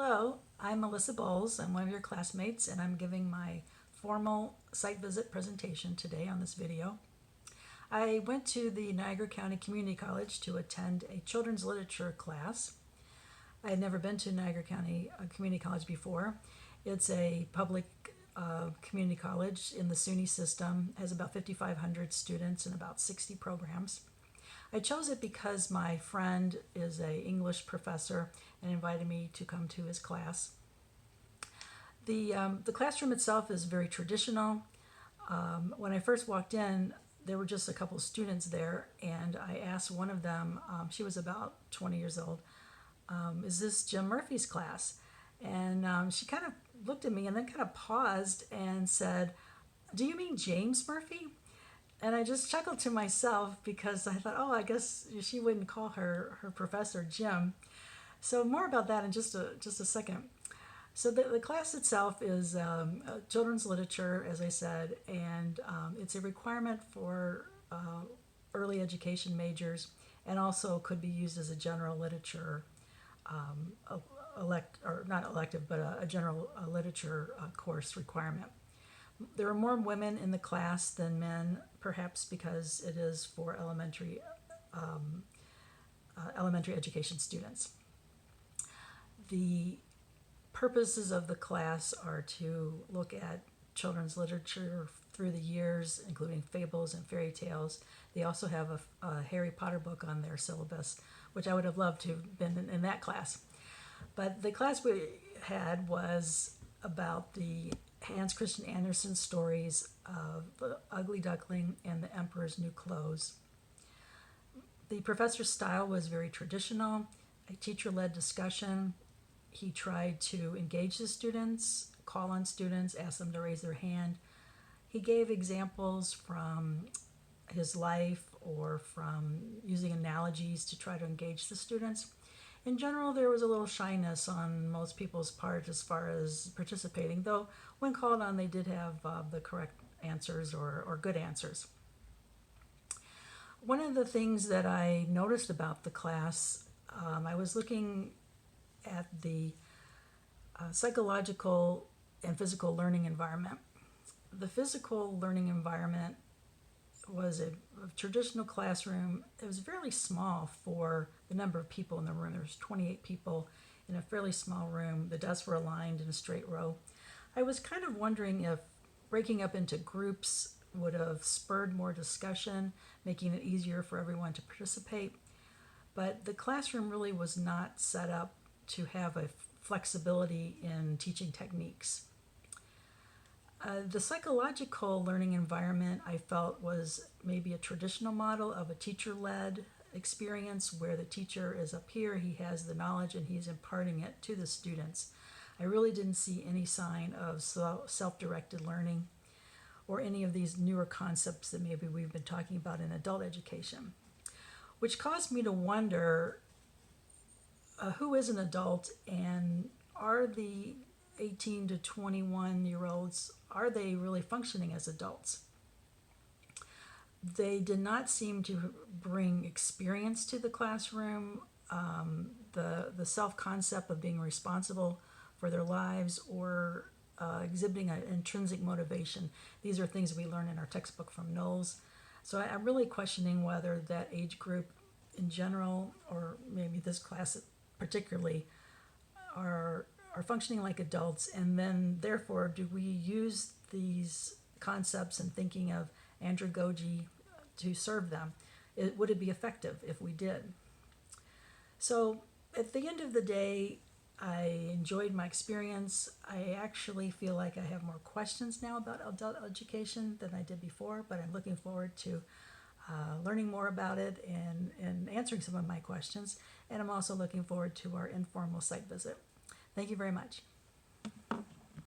Hello, I'm Melissa Bowles. I'm one of your classmates, and I'm giving my formal site visit presentation today on this video. I went to the Niagara County Community College to attend a children's literature class. I had never been to Niagara County Community College before. It's a public community college in the SUNY system, has about 5,500 students and about 60 programs. I chose it because my friend is an English professor and invited me to come to his class. The classroom itself is very traditional. When I first walked in, there were just a couple of students there, and I asked one of them, she was about 20 years old, is this Jim Murphy's class? And she kind of looked at me and then kind of paused and said, do you mean James Murphy? And I just chuckled to myself because I thought, oh, I guess she wouldn't call her professor Jim. So more about that in just a second. So the class itself is children's literature, as I said, and it's a requirement for early education majors, and also could be used as a general literature a general literature course requirement. There are more women in the class than men, perhaps because it is for elementary education students. The purposes of the class are to look at children's literature through the years, including fables and fairy tales. They also have a Harry Potter book on their syllabus, which I would have loved to have been in that class. But the class we had was about the Hans Christian Andersen stories of The Ugly Duckling and The Emperor's New Clothes. The professor's style was very traditional, a teacher-led discussion. He tried to engage the students, call on students, ask them to raise their hand. He gave examples from his life or from using analogies to try to engage the students. In general, there was a little shyness on most people's part as far as participating, though when called on, they did have the correct answers or good answers. One of the things that I noticed about the class, I was looking at the psychological and physical learning environment. The physical learning environment was a traditional classroom. It was fairly small for the number of people in the room. There was 28 people in a fairly small room. The desks were aligned in a straight row. I was kind of wondering if breaking up into groups would have spurred more discussion, making it easier for everyone to participate. But the classroom really was not set up to have a flexibility in teaching techniques. The psychological learning environment, I felt, was maybe a traditional model of a teacher-led experience where the teacher is up here, he has the knowledge, and he's imparting it to the students. I really didn't see any sign of self-directed learning or any of these newer concepts that maybe we've been talking about in adult education, which caused me to wonder who is an adult, and are the 18 to 21-year-olds, are they really functioning as adults? They did not seem to bring experience to the classroom, the self-concept of being responsible for their lives, or exhibiting an intrinsic motivation. These are things we learn in our textbook from Knowles. So I'm really questioning whether that age group in general, or maybe this class particularly, are functioning like adults, and then therefore do we use these concepts and thinking of andragogy to serve them? Would it be effective if we did? So at the end of the day, I enjoyed my experience. I actually feel like I have more questions now about adult education than I did before, but I'm looking forward to learning more about it and answering some of my questions. And I'm also looking forward to our informal site visit. Thank you very much.